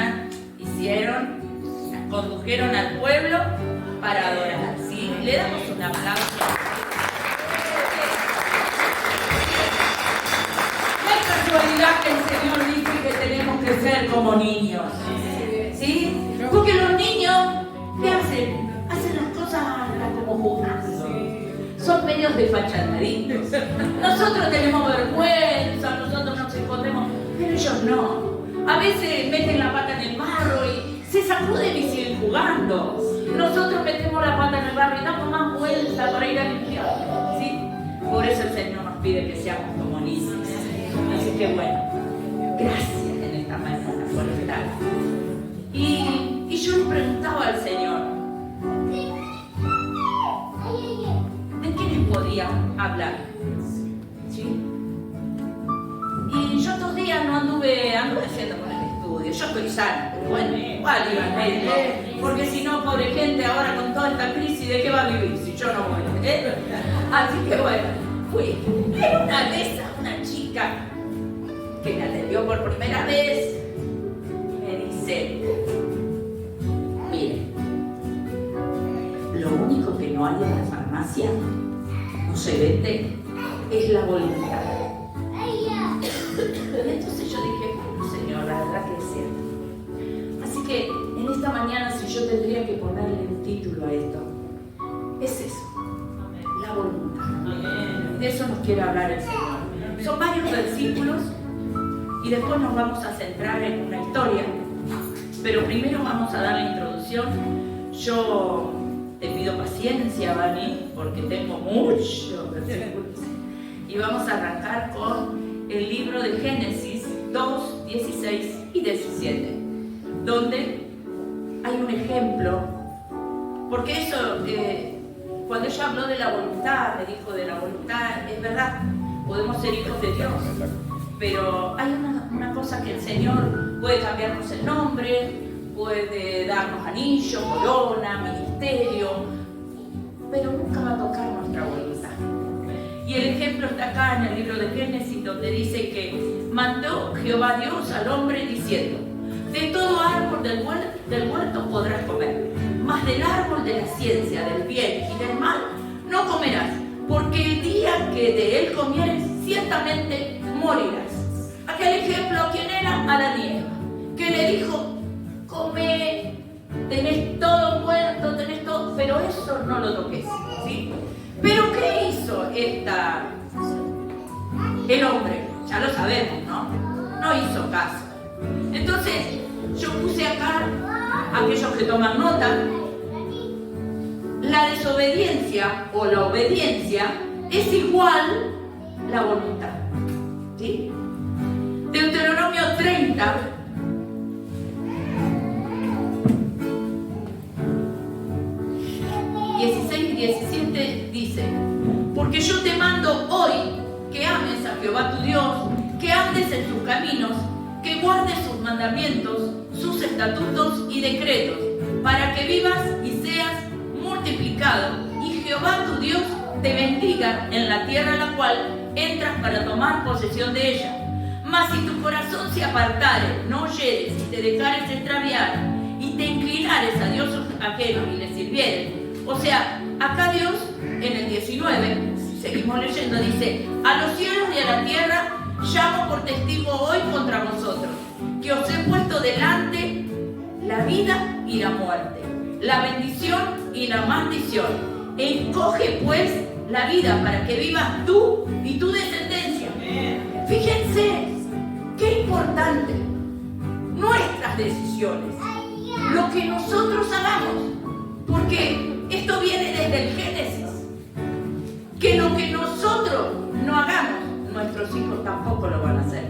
mañana condujeron al pueblo para adorar, ¿sí? Le damos un aplauso. No es casualidad que el Señor dice que tenemos que ser como niños, ¿sí? Porque los niños, ¿qué hacen? Hacen las cosas como jugando. Son medios desfachadaditos. Nosotros tenemos vergüenza, nosotros nos escondemos, pero ellos no. A veces meten la pata en el barro y se sacuden y siguen jugando. Nosotros metemos la pata en el barro y damos más vuelta para ir a limpiar, ¿sí? Por eso el Señor nos pide que seamos como niños. Así que bueno, gracias en esta mañana por estar. Y yo le preguntaba al Señor, ¿de qué les podía hablar? ¿Sí? Y yo estos días no anduve haciendo con el estudio. Yo estoy sana, pero bueno, igual iba al médico. Porque si no, pobre gente, ahora con toda esta crisis, ¿de qué va a vivir si yo no voy? Así que bueno, fui. Era una vez una chica que me atendió por primera vez. Me dice, mire, lo único que no hay en la farmacia, no se vende, es la voluntad. Entonces yo dije, bueno, Señor, la verdad que es cierto. Así que en esta mañana, si yo tendría que ponerle un título a esto, es eso, la voluntad. De eso nos quiere hablar el Señor. Son varios versículos y después nos vamos a centrar en una historia, pero primero vamos a dar la introducción. Yo te pido paciencia, Vani, porque tengo muchos versículos. Y vamos a arrancar con el libro de Génesis 2, 16 y 17, donde hay un ejemplo, porque eso, cuando ella habló de la voluntad, me dijo de la voluntad, es verdad, podemos ser hijos de Dios, pero hay una cosa que el Señor puede cambiarnos el nombre, puede darnos anillo, corona, ministerio, pero nunca va a tocar nuestra voluntad. Y el ejemplo está acá en el libro de Génesis, donde dice que mandó Jehová Dios al hombre diciendo, de todo árbol del huerto podrás comer, mas del árbol de la ciencia, del bien y del mal no comerás, porque el día que de él comieres, ciertamente morirás. Aquel ejemplo, ¿quién era? Adán y Eva, que le dijo, come, tenés todo muerto, tenés todo, pero eso no lo toques, ¿sí? Pero ¿qué hizo el hombre? Ya lo sabemos, ¿no? No hizo caso. Entonces, yo puse acá, aquellos que toman nota, la desobediencia o la obediencia es igual la voluntad, ¿sí? Deuteronomio 30, y 17 dice, porque yo te mando hoy que ames a Jehová tu Dios, que andes en sus caminos, que guardes sus mandamientos, sus estatutos y decretos, para que vivas y seas multiplicado, y Jehová tu Dios te bendiga en la tierra a la cual entras para tomar posesión de ella. Mas si tu corazón se apartare, no oyeres, y te dejares extraviar, y te inclinares a dioses ajenos y les sirvieres. O sea, acá Dios, en el 19, seguimos leyendo, dice, a los cielos y a la tierra llamo por testigo hoy contra vosotros, que os he puesto delante la vida y la muerte, la bendición y la maldición. Escoge pues la vida para que vivas tú y tu descendencia. Fíjense, qué importante, nuestras decisiones, lo que nosotros hagamos, porque esto viene desde el Génesis, que lo que nosotros no hagamos, nuestros hijos tampoco lo van a hacer.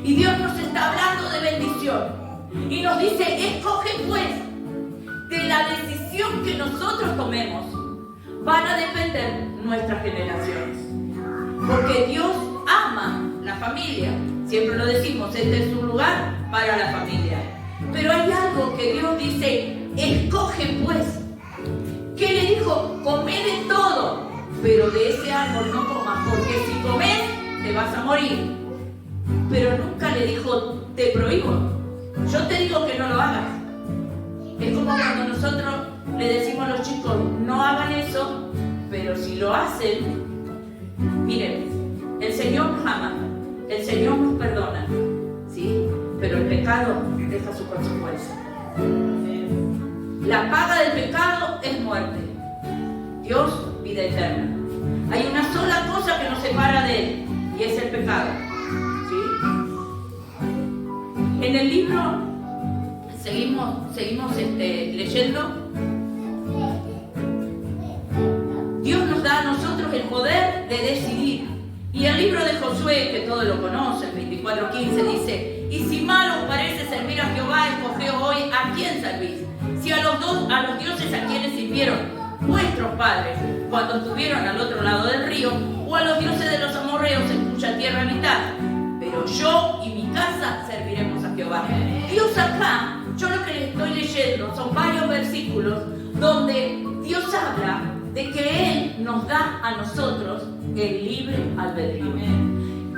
Y Dios nos está hablando de bendición y nos dice, escoge pues, de la decisión que nosotros tomemos van a depender nuestras generaciones, porque Dios ama la familia, siempre lo decimos, este es un lugar para la familia, pero hay algo que Dios dice, escoge pues. ¿Qué le dijo? Come de todo, pero de ese árbol no comas, porque si comes te vas a morir. Pero nunca le dijo, te prohíbo. Yo te digo que no lo hagas. Es como cuando nosotros le decimos a los chicos, no hagan eso, pero si lo hacen, miren, el Señor nos ama, el Señor nos perdona, ¿sí? Pero el pecado deja su consecuencia. La paga del pecado es muerte. Dios, vida eterna. Hay una sola cosa que nos separa de Él, y es el pecado, ¿sí? En el libro seguimos leyendo. Dios nos da a nosotros el poder de decidir. Y el libro de Josué, que todos lo conocen, 24:15, dice: y si mal os parece servir a Jehová, escogeos hoy a quién servís. Si a los dioses a quienes sirvieron vuestros padres cuando estuvieron al otro lado del río, o a los dioses de los amorreos en cuya tierra habitaron. Pero yo y mi casa serviremos a Jehová. Dios acá, yo lo que les estoy leyendo son varios versículos donde Dios habla de que Él nos da a nosotros el libre albedrío.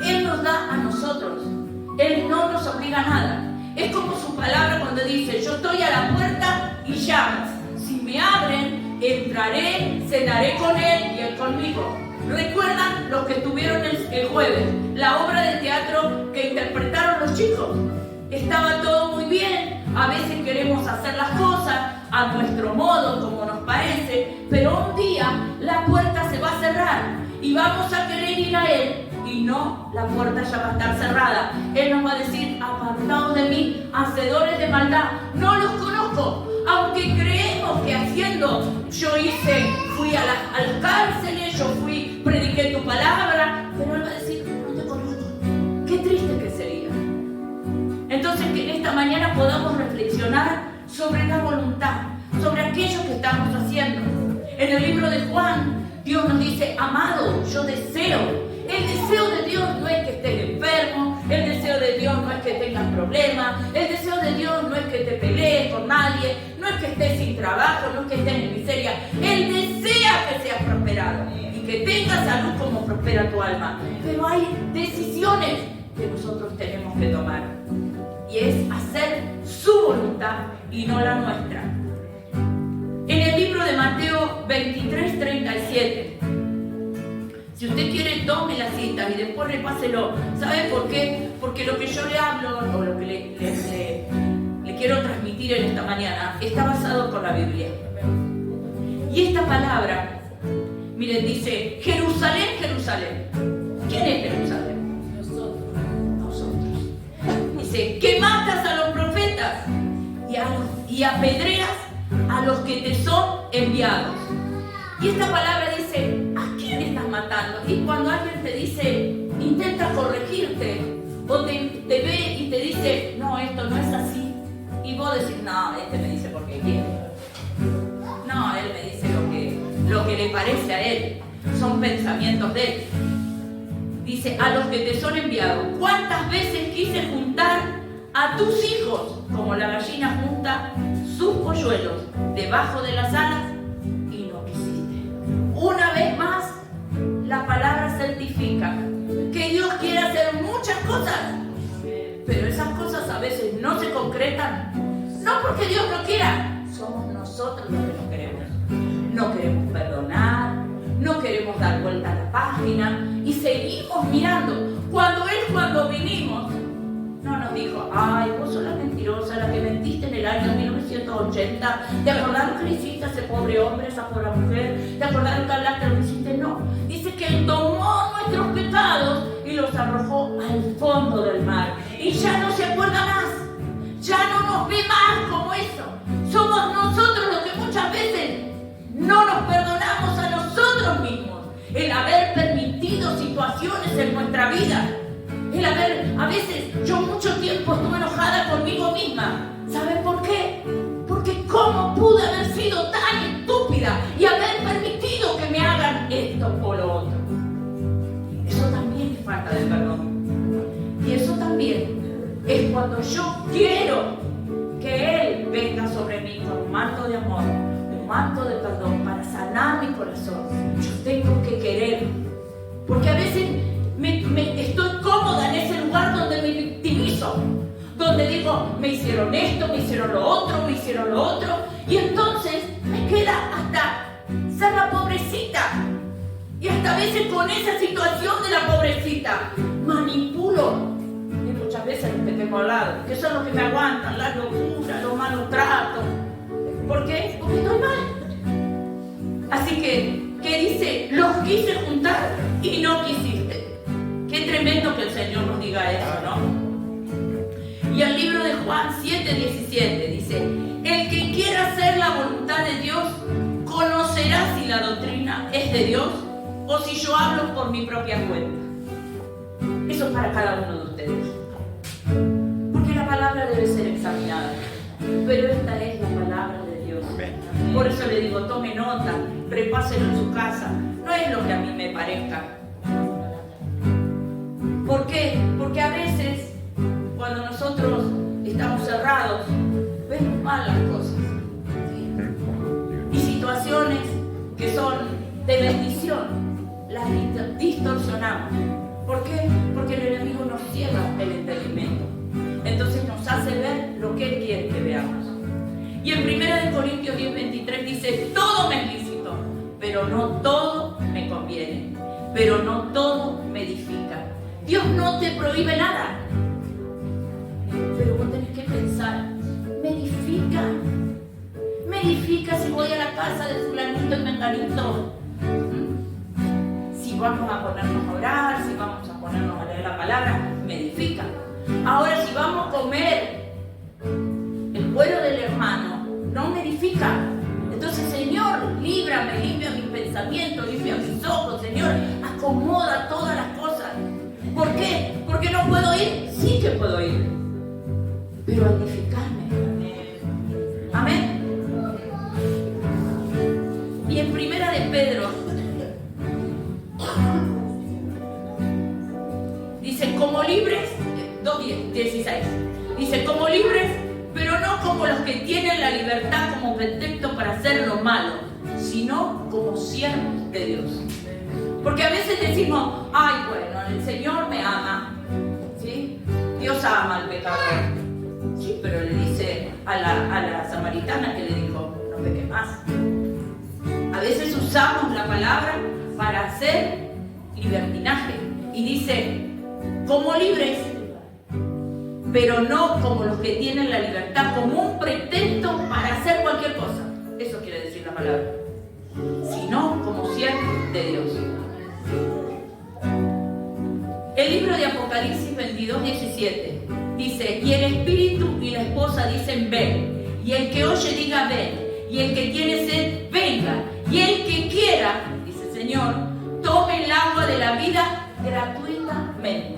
Él nos da a nosotros. Él no nos obliga a nada. Es como su palabra cuando dice: yo estoy a la puerta y llamo. Si me abren, entraré, cenaré con Él y Él conmigo. ¿Recuerdan los que estuvieron el jueves? La obra de teatro que interpretaron los chicos. Estaba todo muy bien. A veces queremos hacer las cosas a nuestro modo, como nos parece, pero un día la puerta se va a cerrar y vamos a querer ir a Él. Y no, la puerta ya va a estar cerrada. Él nos va a decir: apartados de mí, hacedores de maldad, no los conozco. Aunque creemos que haciendo, fui a las cárceles, prediqué tu palabra, pero Él va a decir: no te conozco. Qué triste que sería. Entonces, que en esta mañana podamos reflexionar sobre la voluntad, sobre aquello que estamos haciendo. En el libro de Juan, Dios nos dice: amado, yo deseo. El deseo de Dios no es que estés enfermo, el deseo de Dios no es que tengas problemas, el deseo de Dios no es que te pelees con nadie, no es que estés sin trabajo, no es que estés en miseria. Él desea que seas prosperado y que tengas salud como prospera tu alma. Pero hay decisiones que nosotros tenemos que tomar, y es hacer su voluntad y no la nuestra. En el libro de Mateo 23:37, si usted quiere, tome la cita y después repáselo. ¿Sabe por qué? Porque lo que yo le hablo, o lo que le quiero transmitir en esta mañana, está basado con la Biblia. Y esta palabra, miren, dice: Jerusalén, Jerusalén. ¿Quién es Jerusalén? Nosotros. Dice: que matas a los profetas y apedreas a los que te son enviados. Y esta palabra dice: ¿a quién estás matando? Y cuando alguien te dice, intenta corregirte, o te ve y te dice: no, esto no es así, y vos decís: no, este me dice porque quiere. No, él me dice lo que le parece a él. Son pensamientos de él. Dice: a los que te son enviados. ¿Cuántas veces quise juntar a tus hijos como la gallina junta sus polluelos debajo de las alas? Una vez más, la palabra certifica que Dios quiere hacer muchas cosas, pero esas cosas a veces no se concretan, no porque Dios no quiera, somos nosotros los que no queremos. No queremos perdonar, no queremos dar vuelta a la página y seguimos mirando. Cuando vinimos, no nos dijo: ay, vos sos la mentirosa, la que mentiste en el año 1980. ¿Te acordás lo que le hiciste a ese pobre hombre, a esa pobre mujer? ¿Te acordás lo que hablaste, lo que hiciste? No. Dice que Él tomó nuestros pecados y los arrojó al fondo del mar. Y ya no se acuerda más. Ya no nos ve más como eso. Somos nosotros los que muchas veces no nos perdonamos a nosotros mismos. El haber permitido situaciones en nuestra vida. A veces yo mucho tiempo estuve enojada conmigo misma. ¿Saben por qué? Porque ¿cómo pude haber sido tan estúpida y haber permitido que me hagan esto o lo otro? Eso también es falta de perdón. Y eso también es cuando yo quiero que Él venga sobre mí con un manto de amor, un manto de perdón para sanar mi corazón. Yo tengo que querer. Porque a veces estoy cómoda en ese lugar donde me victimizo, donde donde digo, me hicieron esto, me hicieron lo otro, y entonces me queda hasta ser la pobrecita. Y hasta a veces con esa situación de la pobrecita manipulo. Y muchas veces los que tengo al lado, que son los que me aguantan, las locuras, los malos tratos. ¿Por qué? Porque estoy mal. Así que dice, los quise juntar y no quisiste. Qué tremendo que el Señor nos diga eso, ¿no? Y el libro de Juan 7:17 dice, el que quiera hacer la voluntad de Dios, conocerá si la doctrina es de Dios o si yo hablo por mi propia cuenta. Eso es para cada uno de ustedes. Porque la palabra debe ser examinada. Pero esta es la palabra de Dios. Por eso le digo, tome nota, repáselo en su casa. No es lo que a mí me parezca. ¿Por qué? Porque a veces, cuando nosotros estamos cerrados, vemos mal las cosas. ¿Sí? Y situaciones que son de bendición, las distorsionamos. ¿Por qué? Porque el enemigo nos ciega el entendimiento. Entonces nos hace ver lo que Él quiere que veamos. Y en 1 Corintios 10:23 dice, todo me es lícito, pero no todo me conviene, pero no todo me edifica. Dios no te prohíbe nada, pero vos tenés que pensar, ¿me edifica? ¿Me edifica si voy a la casa de fulanito y menganito? Si vamos a ponernos a orar, si vamos a ponernos a leer la palabra, me edifica. Ahora, si vamos a comer el cuero del hermano, no me edifica. Entonces, Señor, líbrame, limpia mis pensamientos, limpia mis ojos, Señor, acomoda todas las cosas. ¿Por qué? ¿Porque no puedo ir? Sí que puedo ir, pero a edificarme. Amén. Y en 1 de Pedro dice, como libres, 2:16, dice, como libres, pero no como los que tienen la libertad como pretexto para hacer lo malo, sino como siervos de Dios. Porque a veces decimos, ay, bueno, el Señor me ama, ¿sí? Dios ama al pecador. Sí, pero le dice a la samaritana que le dijo, no peques más. A veces usamos la palabra para hacer libertinaje. Y dice, como libres, pero no como los que tienen la libertad, como un pretexto para hacer cualquier cosa. Eso quiere decir la palabra. Sino como siervos de Dios. El libro de Apocalipsis 22:17 dice, y el espíritu y la esposa dicen, ven. Y el que oye diga, ven. Y el que tiene sed, venga. Y el que quiera, dice el Señor, tome el agua de la vida gratuitamente.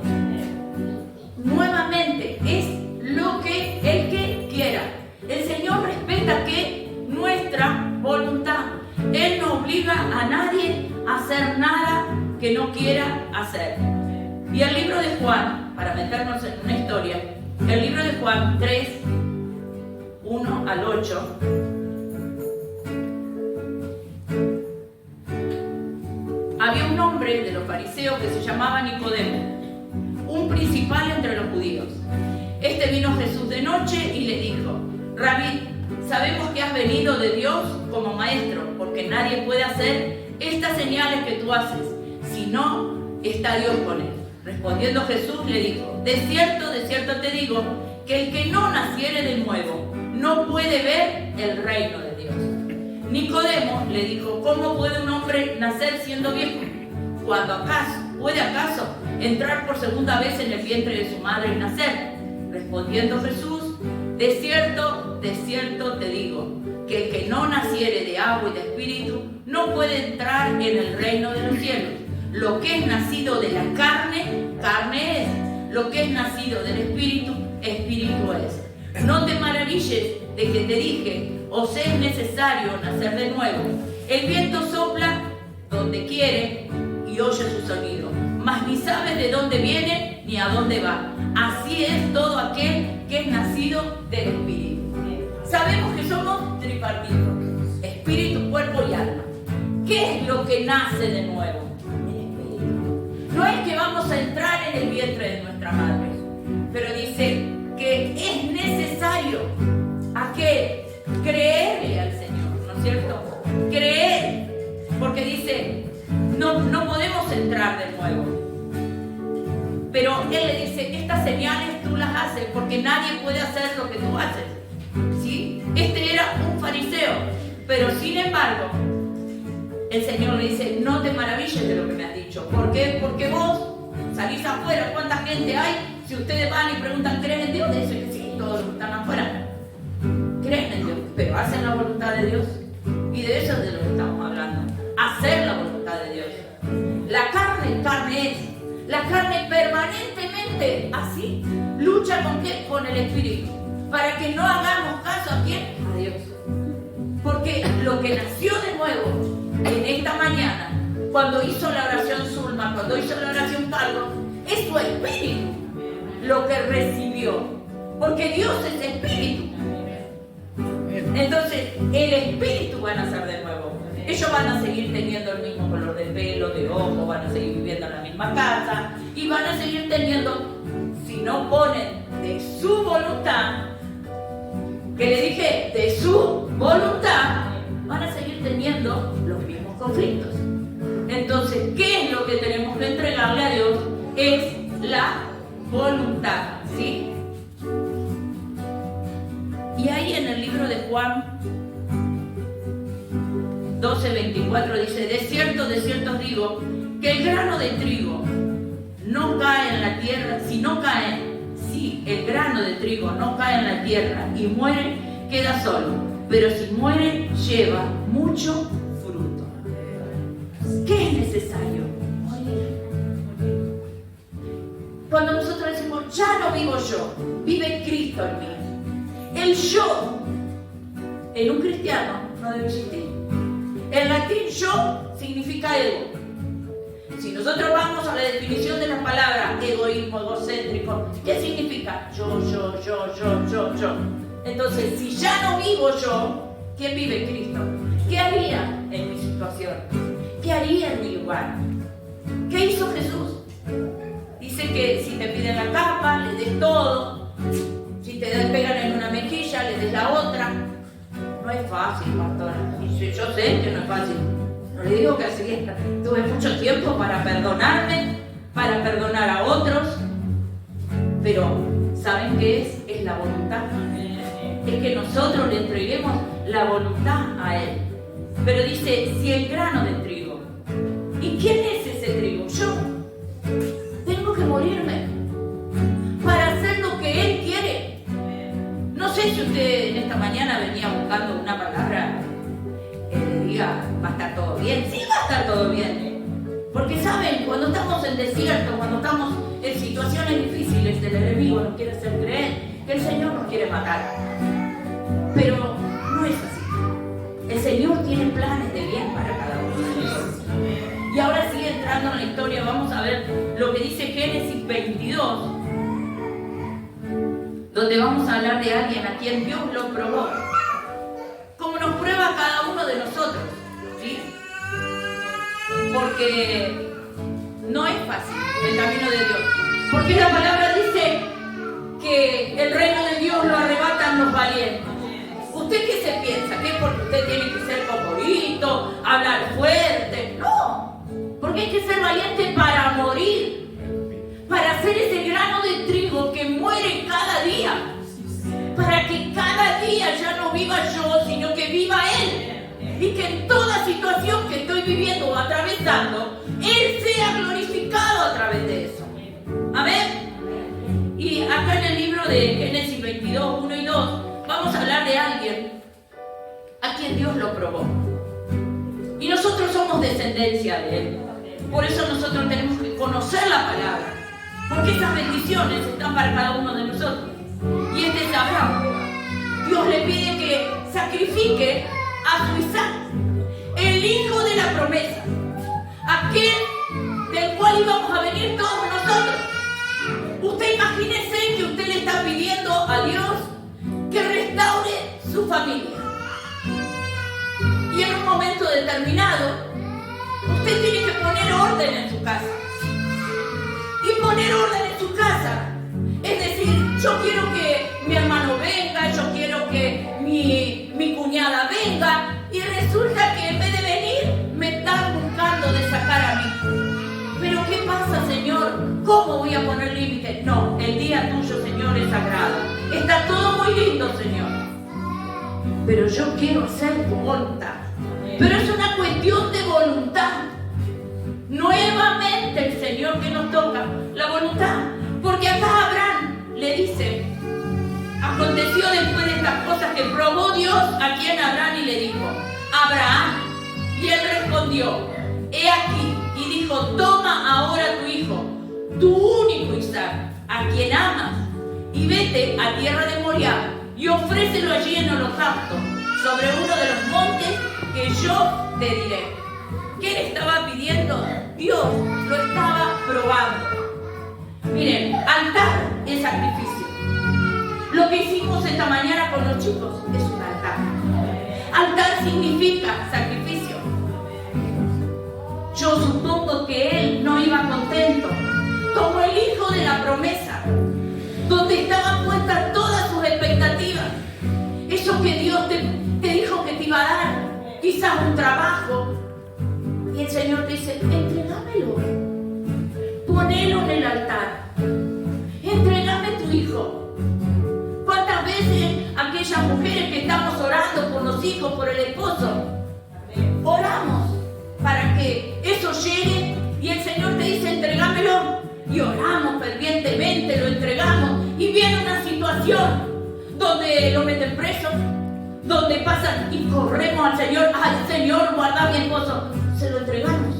Nuevamente, es lo que el que quiera. El Señor respeta que nuestra voluntad. Él no obliga a nadie a hacer nada que no quiera hacer. Y el libro de Juan, para meternos en una historia, el libro de Juan 3, 1 al 8, había un hombre de los fariseos que se llamaba Nicodemo, un principal entre los judíos. Este vino a Jesús de noche y le dijo, Rabí, sabemos que has venido de Dios como maestro, porque nadie puede hacer estas señales que tú haces, si no está Dios con él. Respondiendo Jesús le dijo, de cierto te digo, que el que no naciere de nuevo no puede ver el reino de Dios. Nicodemo le dijo, ¿cómo puede un hombre nacer siendo viejo? ¿Puede acaso entrar por segunda vez en el vientre de su madre y nacer? Respondiendo Jesús, de cierto te digo, que el que no naciere de agua y de espíritu no puede entrar en el reino de los cielos. Lo que es nacido de la carne, carne es. Lo que es nacido del espíritu, espíritu es. No te maravilles de que te dije, os es necesario nacer de nuevo. El viento sopla donde quiere y oye su sonido, mas ni sabes de dónde viene ni a dónde va. Así es todo aquel que es nacido del espíritu. Sabemos que somos tripartitos, espíritu, cuerpo y alma. ¿Qué es lo que nace de nuevo? No es que vamos a entrar en el vientre de nuestra madre, pero dice que es necesario a qué creerle al Señor, ¿no es cierto? Creer, porque dice, no podemos entrar de nuevo. Pero Él le dice, estas señales tú las haces porque nadie puede hacer lo que tú haces. ¿Sí? Este era un fariseo, pero sin embargo, el Señor le dice, no te maravilles de lo que me has dicho. ¿Por qué? Porque vos salís afuera. ¿Cuánta gente hay? Si ustedes van y preguntan, ¿creen en Dios? Dicen que sí, todos los que están afuera creen en Dios, pero hacen la voluntad de Dios. Y de eso es de lo que estamos hablando. Hacer la voluntad de Dios. La carne es. La carne permanentemente así lucha ¿con qué? Con el Espíritu. Para que no hagamos caso ¿a quién? A Dios. Porque lo que nació de nuevo en esta mañana, cuando hizo la oración Zulma, cuando hizo la oración Carlos, es su espíritu lo que recibió. Porque Dios es espíritu. Entonces, el espíritu van a ser de nuevo. Ellos van a seguir teniendo el mismo color de pelo, de ojos, van a seguir viviendo en la misma casa y van a seguir teniendo, si no ponen de su voluntad, que le dije, de su voluntad, van a seguir teniendo los mismos conflictos. Entonces, ¿qué es lo que tenemos que entregarle a Dios? Es la voluntad, ¿sí? Y ahí en el libro de Juan 12:24 dice, de cierto os digo, que el grano de trigo no cae en la tierra, si el grano de trigo no cae en la tierra y muere, queda solo, pero si muere, lleva mucho fruto. ¿Qué es necesario? Morir. Cuando nosotros decimos, ya no vivo yo, vive Cristo en mí. El yo, en un cristiano, no debe existir. En latín, yo significa ego. Si nosotros vamos a la definición de la palabra egoísmo, egocéntrico, ¿qué significa? Yo. Entonces, si ya no vivo yo, ¿quién vive en Cristo? ¿Qué haría en mi situación? ¿Qué haría en mi lugar? ¿Qué hizo Jesús? Dice que si te piden la capa, le des todo. Si te pegan en una mejilla, le des la otra. No es fácil, pastora. Y yo sé que no es fácil. No le digo que así es. Tuve mucho tiempo para perdonarme, para perdonar a otros. Pero, ¿saben qué es? Es la voluntad. Es que nosotros le entreguemos la voluntad a Él. Pero dice, si el grano de trigo. ¿Y quién es ese trigo? Yo. Tengo que morirme para hacer lo que Él quiere. No sé si usted en esta mañana venía buscando una palabra que le diga, va a estar todo bien. Sí, va a estar todo bien. Porque saben, cuando estamos en desierto, cuando estamos en situaciones difíciles, el enemigo nos quiere hacer creer que el Señor nos quiere matar. Pero no es así. El Señor tiene planes de bien para cada uno de nosotros. Y ahora sí, entrando en la historia, vamos a ver lo que dice Génesis 22, donde vamos a hablar de alguien a quien Dios lo probó, como nos prueba cada uno de nosotros, ¿sí? Porque no es fácil el camino de Dios, porque la palabra dice que el reino de Dios lo arrebatan los valientes. ¿Usted qué se piensa? ¿Que porque usted tiene que ser cocorito, hablar fuerte? No, porque hay que ser valiente para morir, para hacer ese grano de trigo que muere cada día, para que cada día ya no viva yo, sino que viva Él, y que en toda situación que estoy viviendo o atravesando, Él sea glorificado a través de eso. Amén. Y acá en el libro de Génesis 22, 1 y 2, vamos a hablar de alguien a quien Dios lo probó. Y nosotros somos descendencia de Él. Por eso nosotros tenemos que conocer la palabra. Porque esas bendiciones están para cada uno de nosotros. Y este es Abraham. Dios le pide que sacrifique a su Isaac, el hijo de la promesa, aquel del cual íbamos a venir todos nosotros. Usted imagínese que usted le está pidiendo a Dios que restaure su familia. Y en un momento determinado, usted tiene que poner orden en su casa. Y poner orden en su casa es decir, yo quiero que mi hermano venga, yo quiero que mi cuñada venga, y resulta que en vez de venir, me están buscando de sacar a mí. Pero ¿qué pasa, Señor? ¿Cómo voy a poner límites? No, el día tuyo, Señor, es sagrado. Está todo muy lindo, Señor. Pero yo quiero hacer tu voluntad. Pero es una cuestión de voluntad. Nuevamente el Señor que nos toca la voluntad. Porque acá Abraham le dice, aconteció después de estas cosas que probó Dios a quien Abraham y le dijo, Abraham. Y él respondió, he aquí. Y dijo, toma ahora tu hijo, tu único Isaac, a quien amas, y vete a tierra de Moriah y ofrécelo allí en holocausto sobre uno de los montes que yo te diré. ¿Qué le estaba pidiendo? Dios lo estaba probando. Miren, altar es sacrificio. Lo que hicimos esta mañana con los chicos es un altar. Altar significa sacrificio. Yo supongo que él no iba contento, como el hijo de la promesa, donde estaban puestas todas sus expectativas. Eso que Dios te dijo que te iba a dar, quizás un trabajo. Y el Señor te dice, entrégamelo, ponelo en el altar, entrégame tu hijo. ¿Cuántas veces aquellas mujeres que estamos orando por los hijos, por el esposo, oramos para que eso llegue y el Señor te dice, entregámelo? Y oramos fervientemente, lo entregamos y viene una situación donde lo meten preso, donde pasan y corremos al Señor, ay Señor, guarda a mi esposo, se lo entregamos.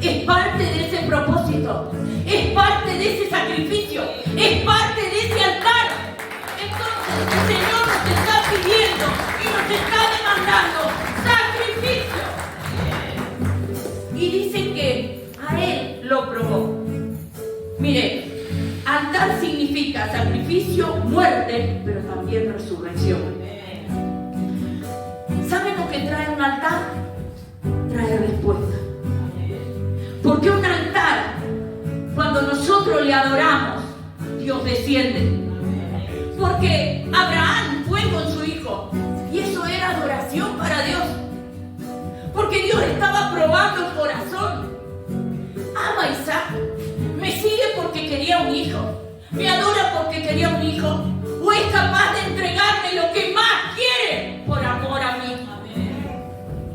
Es parte de ese propósito, es parte de ese sacrificio, es parte de ese altar. Entonces el Señor nos está pidiendo y nos está demandando sacrificio. Y dice que a él lo probó. Mire, altar significa sacrificio, muerte, pero también resurrección. ¿Saben lo que trae un altar? Trae respuesta. Porque un altar, cuando nosotros le adoramos, Dios desciende. Porque Abraham fue con su hijo y eso era adoración para Dios. Porque Dios estaba probando el corazón. Ama a Isaac. Me sigue porque quería un hijo. Me adora porque quería un hijo. O es capaz de entregarme lo que más quiere por amor a mí.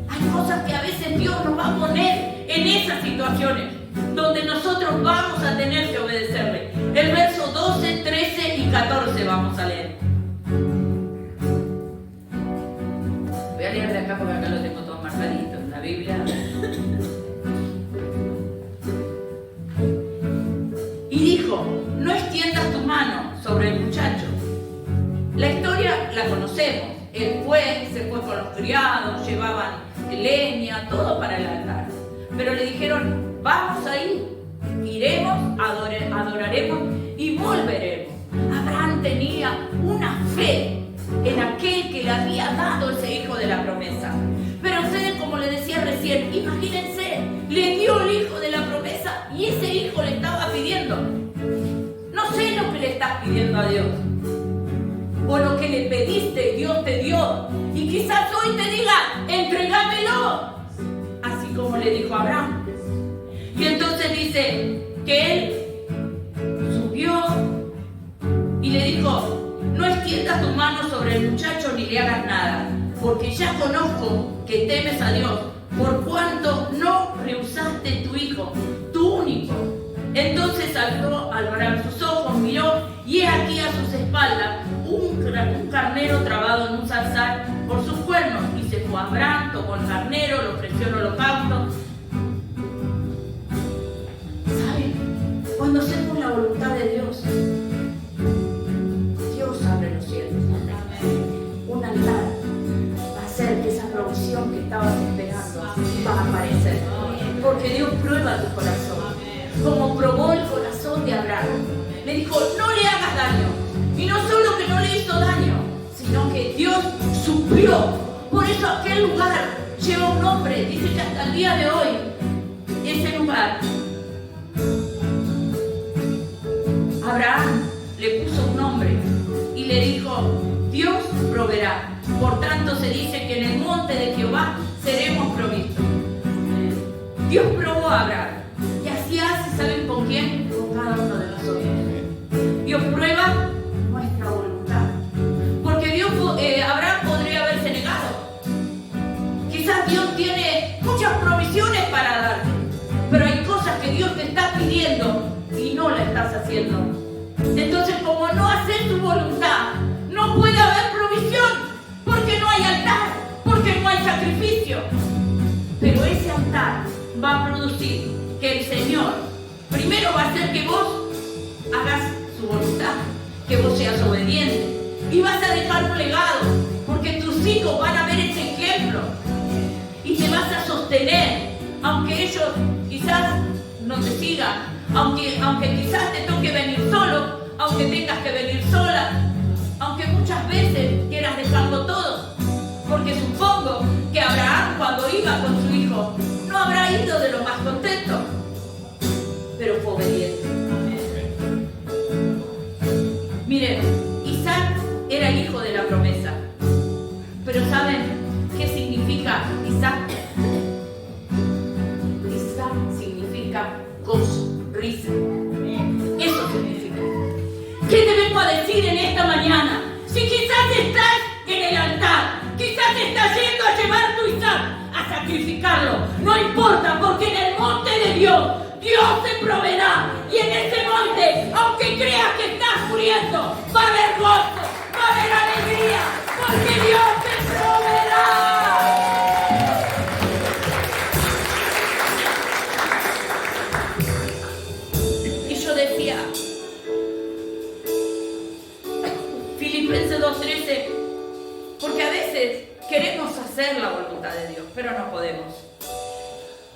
Hay cosas que a veces Dios nos va a poner en esas situaciones donde nosotros vamos a tener que obedecerle. El verso 12, 13 y 14 vamos a leer. Voy a leer de acá porque acá lo tengo todo marcadito en la Biblia. Y dijo, no extiendas tu mano sobre el muchacho. La historia la conocemos. Él se fue con los criados, llevaban leña, todo para el altar. Pero le dijeron, vamos a ir, iremos, adoraremos y volveremos. Abraham tenía una fe en aquel que le había dado ese hijo de la promesa. Pero ustedes, como les decía recién, imagínense, le dio el hijo de la promesa y ese hijo le estaba pidiendo. No sé lo que le estás pidiendo a Dios, o lo que le pediste, Dios te dio. Y quizás hoy te diga, entregámelo, así como le dijo a Abraham. Y entonces dice que él subió y le dijo, no extiendas tu mano sobre el muchacho ni le hagas nada, porque ya conozco que temes a Dios, por cuanto no rehusaste tu hijo, tu único. Entonces alzó Abraham sus ojos, miró, y he aquí a sus espaldas un carnero trabado en un zarzal por sus cuernos. Y se fue Abraham, tomó el carnero, lo ofreció en holocausto. ¿Saben? Cuando hacemos la voluntad de Dios, Dios abre los cielos. Un altar va a hacer que esa provisión que estabas esperando va a aparecer. Porque Dios prueba tu corazón, como probó el corazón de Abraham. Le dijo, no le hagas daño. Y no solo que no le hizo daño, sino que Dios suplió. Por eso aquel lugar lleva un nombre. Dice que hasta el día de hoy, ese lugar, Abraham le puso un nombre, dijo, Dios proveerá. Por tanto se dice que en el monte de Jehová seremos provistos. Dios probó a Abraham. Y así hace, ¿saben con quién? Con cada uno de nosotros. Dios prueba nuestra voluntad. Porque Abraham podría haberse negado. Quizás Dios tiene muchas provisiones para darte, pero hay cosas que Dios te está pidiendo y no la estás haciendo. Entonces, como no haces tu voluntad, no puede haber provisión, porque no hay altar, porque no hay sacrificio. Pero ese altar va a producir que el Señor primero va a hacer que vos hagas su voluntad, que vos seas obediente, y vas a dejar un legado, porque tus hijos van a ver ese ejemplo y te vas a sostener, aunque ellos quizás no te sigan, aunque quizás te toque venir solo, aunque tengas que venir sola, aunque muchas veces quieras dejarlo todo, porque supongo que Abraham, cuando iba con su hijo, no habrá ido de lo más contento, pero fue obediente. Miren, Isaac era el hijo de la promesa, pero ¿saben qué significa Isaac? Isaac significa gozo, risa. Eso significa. ¿Qué te vengo a decir en esta mañana? Si quizás estás en el altar, quizás estás yendo a llevar tu Isaac a sacrificarlo, no importa, porque en el monte de Dios te proveerá. Y en ese monte, aunque creas que estás muriendo, va a haber gozo, va a haber alegría, porque Dios te proveerá. Y yo decía, Filipenses 2:13, porque a veces queremos hacer la voluntad de Dios, pero no podemos.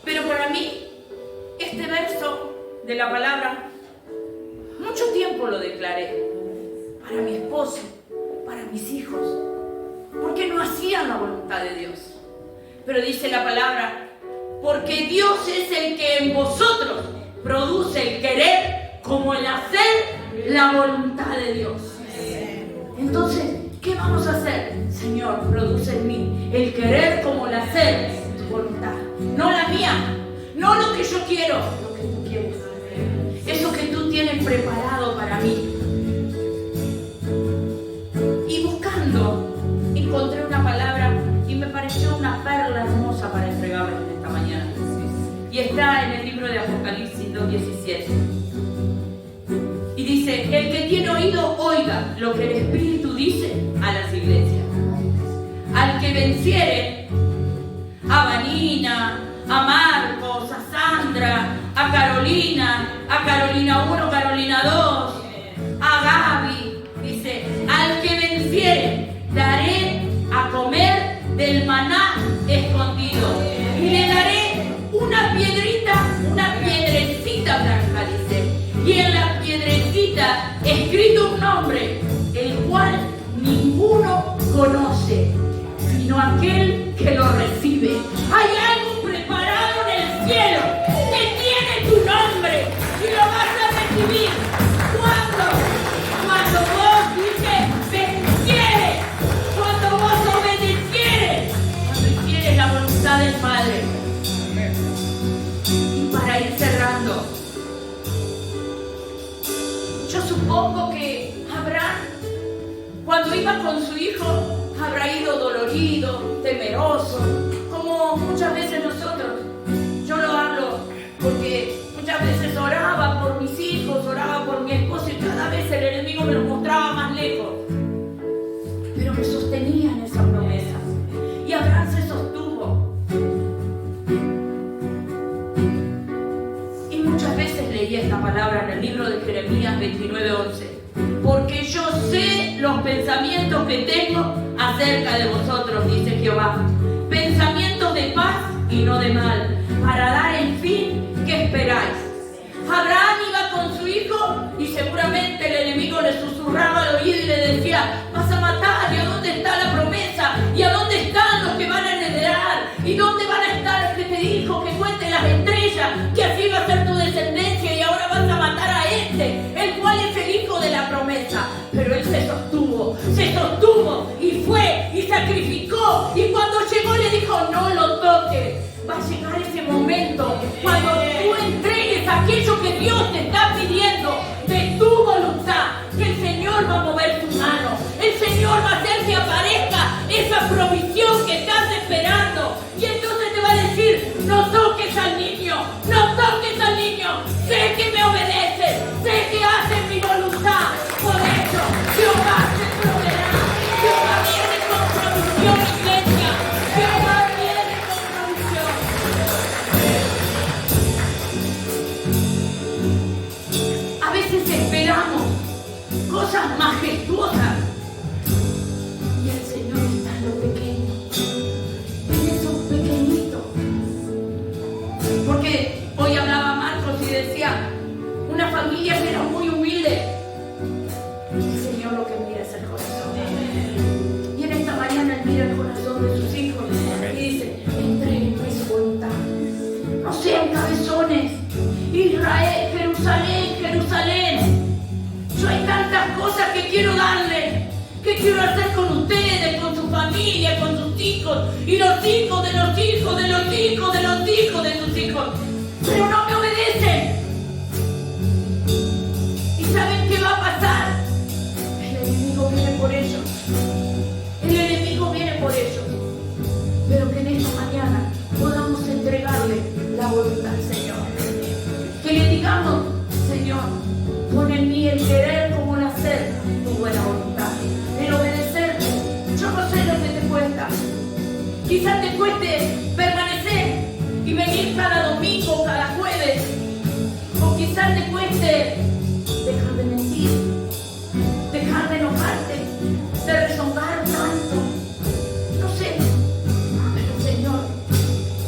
Pero para mí, este verso de la palabra, mucho tiempo lo declaré para mi esposo, para mis hijos, porque no hacían la voluntad de Dios. Pero dice la palabra, porque Dios es el que en vosotros produce el querer como el hacer la voluntad de Dios. Entonces, ¿qué vamos a hacer? Señor, produce en mí el querer como el hacer tu voluntad, no la mía, no lo que yo quiero, lo que tú quieres, eso que tú tienes preparado para mí. Y buscando, encontré una palabra y me pareció una perla hermosa para entregarles en esta mañana. Y está en el libro de Apocalipsis 2:17. Y dice, el que tiene oído, oiga lo que el Espíritu dice a las iglesias. Al que venciere, a Vanina, a Marcos, a Sandra, a Carolina 1, Carolina 2, a Gaby, dice, al que venciere, daré a comer del maná escondido. Y le daré una piedrecita blanca, dice. Y en la piedrecita escrito un nombre, el cual ninguno conoce, sino aquel que lo recibe. Hay algo preparado en el cielo que tiene tu nombre y lo vas a recibir. Cuando vos dices vencieres, cuando vos obedecieres, cuando hicieres la voluntad del Padre. Y para ir cerrando, yo supongo que Abraham, cuando iba con su hijo, habrá ido dolorido, temeroso, como muchas veces nosotros. Yo lo hablo porque muchas veces oraba por mis hijos, oraba por mi esposo y cada vez el enemigo me lo mostraba más lejos. Pero me sostenía en esa promesa. Y Abraham se sostuvo. Y muchas veces leí esta palabra en el libro de Jeremías 29:11. Porque yo sé los pensamientos que tengo acerca de vosotros, dice Jehová. Pensamientos de paz y no de mal, para dar el fin que esperáis. Abraham iba con su hijo y seguramente el enemigo le susurraba al oído y le decía, vas a matar, ¿y a dónde está la promesa? ¿Y a dónde están los que van a heredar? ¿Y dónde van a estar el que te dijo que cuente las estrellas, que así va a ser tu descendencia y ahora vas a matar a este, el cual es el hijo de la promesa? Pero él se sostuvo, se sostuvo y fue y sacrificó. Y cuando llegó le dijo, no lo toques. Va a llegar ese momento cuando tú entregues aquello que Dios te está pidiendo de tu voluntad, que el Señor va a mover tu mano. El Señor va a hacer que aparezca esa provisión que estás esperando. Y entonces te va a decir, no toques al niño, no toques al niño. Sé que me obedeces, sé que haces mi voluntad. Por eso, Jehová te proveerá. Jehová viene con provisión, iglesia. Jehová viene con provisión. A veces esperamos cosas majestuosas y el Señor está en lo pequeño, en esos pequeñitos. Porque hoy hablaba Marcos y decía, una familia que era muy humilde. El Señor lo que mira es el corazón. Y en esta mañana Él mira el corazón de sus hijos y dice, entréguenme su voluntad. No sean cabezones. Israel, Jerusalén, Jerusalén. Yo hay tantas cosas que quiero darle, que quiero hacer con ustedes, con su familia, con sus hijos, y los hijos de los hijos, de los hijos, de los hijos de sus hijos. Pero no me obedecen. ¿Y saben qué va a pasar? El enemigo viene por ellos. El enemigo viene por ellos. Pero que en esta mañana podamos entregarle la voluntad al Señor. Que le digamos, Señor, pon en mí el querer como el hacer tu buena voluntad. El obedecerte. Yo no sé lo que te cuesta. Quizás te cueste permanecer y venir cada domingo, cada jueves. O quizás te cueste dejar de mentir, dejar de enojarte, de rezongar tanto. No sé. Pero Señor,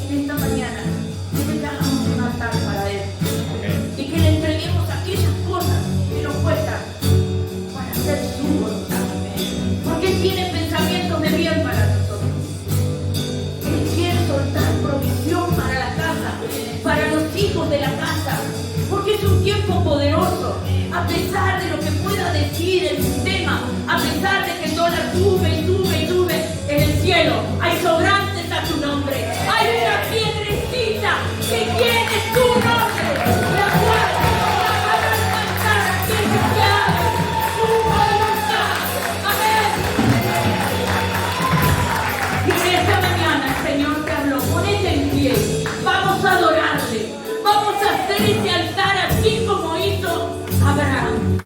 en esta mañana, quiero que hagamos un altar para Él. Y que le entreguemos aquellas cosas que nos cuestan para hacer su voluntad. Porque Él tiene pensamientos de bien para nosotros. Él quiere soltar provisión para la casa, para los hijos de la casa. Porque es un tiempo poderoso. A pesar de lo que pueda decir el sistema, a pesar de que el dólar sube y sube y sube, en el cielo hay sobrantes a tu nombre. Hay una piedrecita que tiene tu nombre, la cual va a alcanzar a aquellos que hagan su voluntad. Amén. Y en esta mañana el Señor te habló. Ponete en pie. Vamos a adorarle. Vamos a hacer ese altar así como hizo Abraham.